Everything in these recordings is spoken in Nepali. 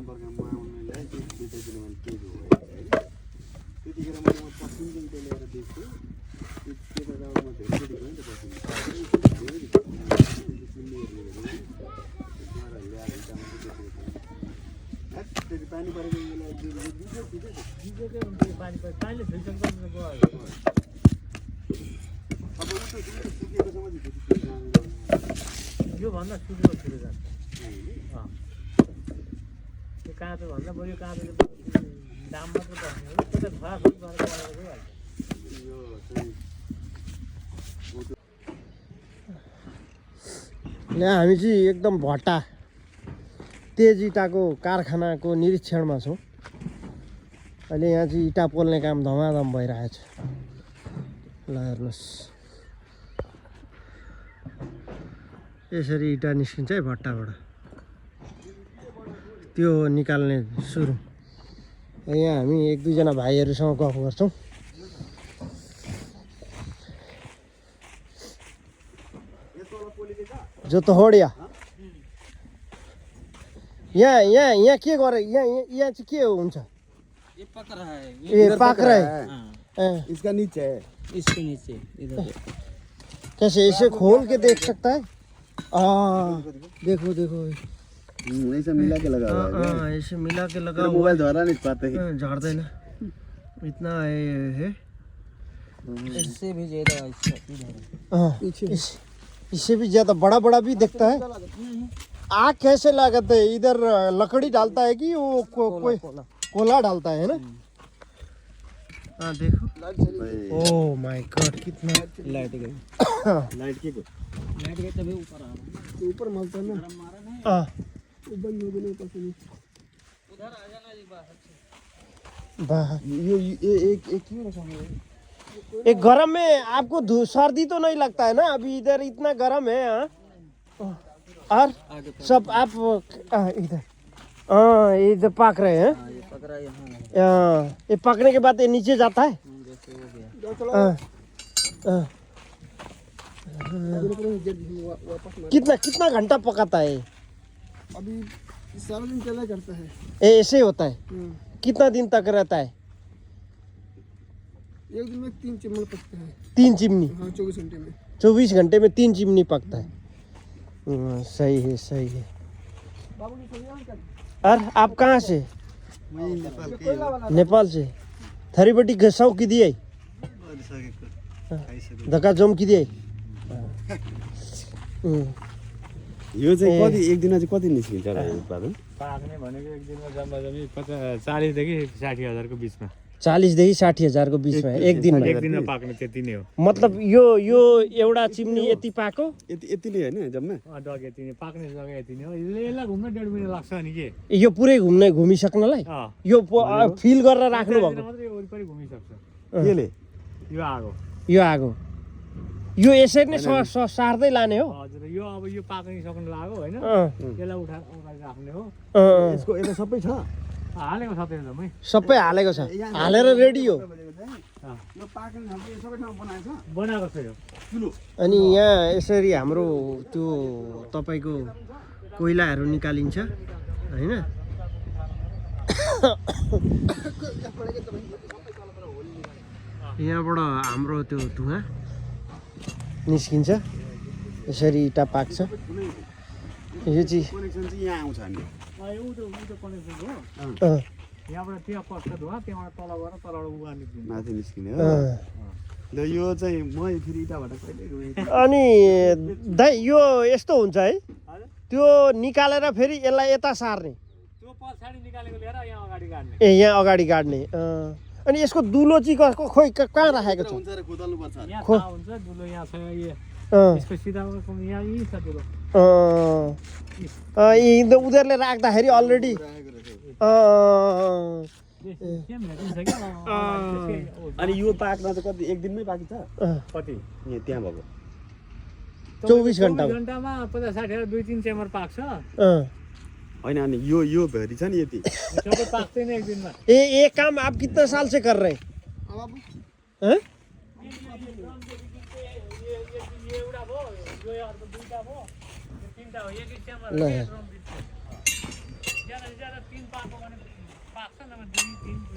सम्पर्कमा आउनेलाई दुईवटा मैले के हो होइन त्यतिखेर मैले पश्चिमदेखि त्यो ल्याएर दिएको त्यो गाउँमा धेरै गयो नि त पश्चिम पानी परेको पानी पानीले फिल्टर गर्नु गयो अब उस्तो सुकेकोसम्म यो भन्दा सुकेको सुरु जान्छ त्यो काँचो भन्दा बरु काँचो दाम मात्र बस्ने हो त्यो त खराब गरेर यो चाहिँ यहाँ हामी चाहिँ एकदम भट्टा तेज इँटाको कारखानाको निरीक्षणमा छौँ। अहिले यहाँ चाहिँ इँटा पोल्ने काम धमाधम भइरहेछ। ल हेर्नुहोस् यसरी इँटा निस्किन्छ है भट्टाबाट, त्यो निकाल्ने सुरु। यहाँ हामी एक दुईजना भाइहरूसँग गफ गर्छौँ। जो तो होडिया यहाँ के गरे यहाँ चाहिँ के हुन्छ? ये पक रहा है, ये पक रहा है। इसका नीचे है, इसके नीचे इधर कैसे इसे खोल के देख सकता है? देखो देखो ऐसा मिला के लगा हुआ है। ऐसे मिला के लगा हुआ। मोबाइल झरा नहीं पाते हैं, झाड़ते ना इतना है। इससे भी ज्यादा इससे भी ज्यादा बड़ा बड़ा भी दिखता है। आग कैसे लागत है? इधर लकड़ी डालता है कि वो कोई कोला डालता है ना? हाँ देखो, ओह माय गॉड कितना लाइट गई। लाइट की लाइट गई तभी ऊपर आ रहा ऊपर मलता है ना। हाँ बंद हो गया ऊपर से। उधर आ जाना जी बाहर से। बाहर ये एक क्यों रखा है? एक गरम में आपको सर्दी तो नहीं लगता है ना? अभी इधर इतना गरम है। हाँ और सब आप इधर इधर पक रहे हैं। ये पक रहा है यहाँ। ये पकने के बाद ये नीचे जाता है। जैसे हो गया कितना घंटा पकाता है? अभी सारा दिन चला करता है। ये ऐसे होता है? कितना दिन तक रहता है? एक दिन में 3 चिमनी पकता है। 3 चिमनी? हाँ 24 घंटे में। 24 घंटे में 3 चिमनी पकता है। सही है सही है। और आप कहाँ से? नेपाल से। थरीबटी घसाउ की दिए धक्का जम की दिए। यो चाहिँ कति एक दिनमा चाहिँ कति निस्किन्छ उत्पादन? पाक्ने भनेको एक दिनमा जम्मा जम्मी 40 देखि 60 हजारको बिचमा। 40 देखि 60 हजारको बिचमा एक दिनमा? एक दिनमा पाक्ने त्यति नै हो। मतलब यो एउटा चिमनी यति पाको? यति नै हैन जम्मा? डग यति नै पाक्ने जग्गा यति नै हो। यसलाई घुम्न 1.5 मिनेट लाग्छ नि के? यो पुरै घुमिसक्नलाई? यो फिल गरेर राख्नु भएको? मात्रै वरिपरि घुमिसक्छ। केले? यो आगो यो यसरी नै सार्दै लाने हो? हजुर यो अब यो पाक्न सक्नु लाग्यो हैन? यसलाई उठाएर राख्ने हो। यसको यता सबै छ? हालेको छ त्यो जम्मै। सबै हालेको छ, हालेर रेडी हो। यो पाक्ने खालको सबै ठाउँ बनाएको छ? बनाएको छ यो। अनि यहाँ यसरी हाम्रो त्यो तपाईको कोइलाहरू निकालिन्छ हैन? यहाँबाट हाम्रो त्यो धुवा निस्किन्छ, यसरी इँटा पाक्छ। यो चाहिँ कनेक्सन चाहिँ यहाँ आउँछ नि। एउटा कनेक्सन हो। यहाँबाट त्यहाँ पर्छ धुवा, त्यहाँबाट तल गएर तलबाट उहाँ निस्किन्छ। माथि निस्किने हो। ल यो चाहिँ म फेरि इँटाबाट कहिले गएँ। अनि दाइ यो यस्तो हुन्छ है? त्यो निकालेर फेरि यसलाई यता सार्ने? त्यो पछाडि निकालेको लिएर यहाँ अगाडि गाड्ने। ए यहाँ अगाडि गाड्ने। अनि यसको दुलो चाहिँ खोइ कहाँ राखेको छ? हुन्छ रे कुदाल्नु पर्छ। यहाँ थाहा हुन्छ दुलो यहाँ छ। यसको सिधा यहाँ यही छ दुलो। उनीहरूले राख्दाखेरि अलरेडी अनि यो पाक्न चाहिँ कति एक दिनमै पाकिन्छ? कति त्यहाँ भएको 24 घन्टा घन्टामा 50-60 2-3 चेम्बर पाक्छ होइन। अनि यो भेरी छ नि यति सबै पाक्दैन एक दिनमा। ये काम आप कितना साल से कर रहे हैं? हैं? बेलामा 2-3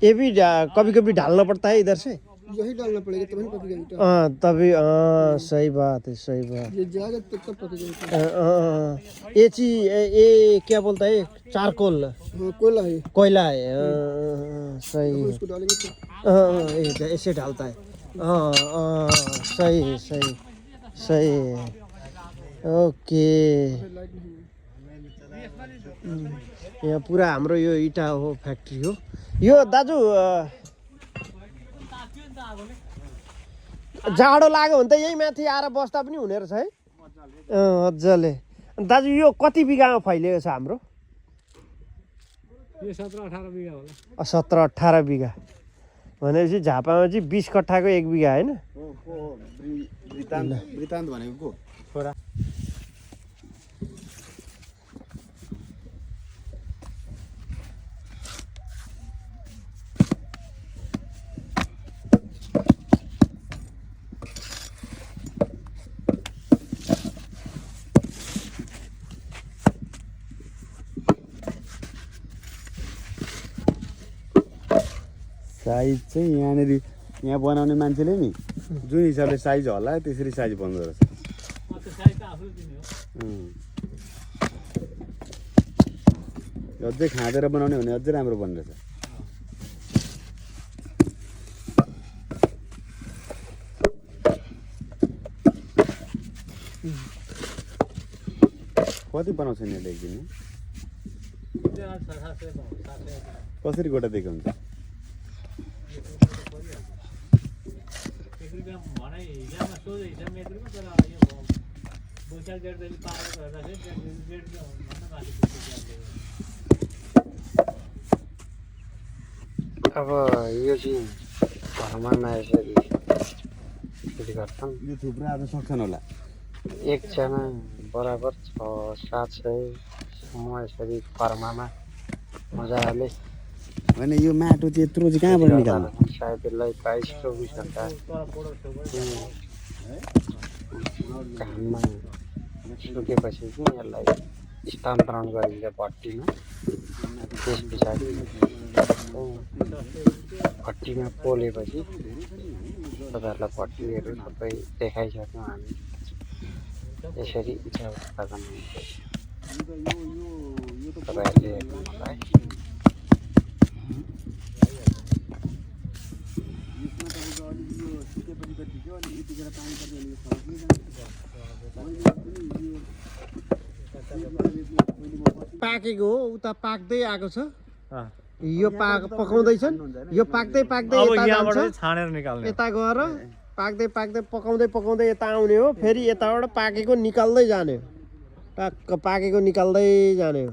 ये भी कभी कभी डालना पड़ता है इधर से। यही डालना पड़ेगा तभी पकेगा ईटा। हाँ तभी, हाँ सही बात है, सही बात। ये जाएगा तब तक पकेगा। ये चीज, ये क्या बोलता है, चारकोल, हाँ कोयला है। कोयला है, सही है। इसको डालेंगे तो ऐसे डालता है, हाँ सही है, सही सही है, ओके। लाइट नहीं है। यहाँ पुरा हाम्रो यो इटा हो, फ्याक्ट्री हो यो। दाजु जाडो लाग्यो भने त यही माथि आएर बस्दा पनि हुने रहेछ है, मजाले। दाजु यो कति बिघामा फैलिएको छ हाम्रो? यो 17-18 बिघा होला। 17-18 बिघा भनेपछि झापामा चाहिँ 20 कट्ठाको 1 बिघा होइन? वृत्तान्त भनेको को छोरा? साइज चाहिँ यहाँनिर यहाँ बनाउने मान्छेले नि जुन हिसाबले साइज होला त्यसरी साइज बन्दो रहेछ। अझै खाँदेर बनाउने भने अझै राम्रो बन्ने रहेछ। कति बनाउँछ नि यसले एकदिन? कसरी गोटा दिएको हुन्छ? अब यो चाहिँ घरमा यसरी गर्छन्। यो थुप्रो आज सक्छन् होला। एकजना बराबर 600-700सम्म यसरी फर्मामा मजाले। होइन यो माटो चाहिँ यत्रो चाहिँ कहाँबाट निकाल्नु? सायद यसलाई 22-24 घन्टा घाममा सुकेपछि चाहिँ यसलाई स्थानान्तरण गरिन्छ भट्टीमा। त्यस पछाडि भट्टीमा पोलेपछि तपाईँहरूलाई भट्टीहरू सबै देखाइसक्यौँ हामी। यसरी इटा उत्पादन हुन्छ तपाईँहरूले हेर्नु होला है। पाकेको हो, उता पाक्दै आएको छ। यो पकाउँदैछन्, यो पाक्दै पाक्दै यता जान्छ, छानेर निकाल्ने। यता गएर पाक्दै पाक्दै पकाउँदै पकाउँदै यता आउने हो, फेरि यताबाट पाकेको निकाल्दै जाने हो, टक्क पाकेको निकाल्दै जाने हो।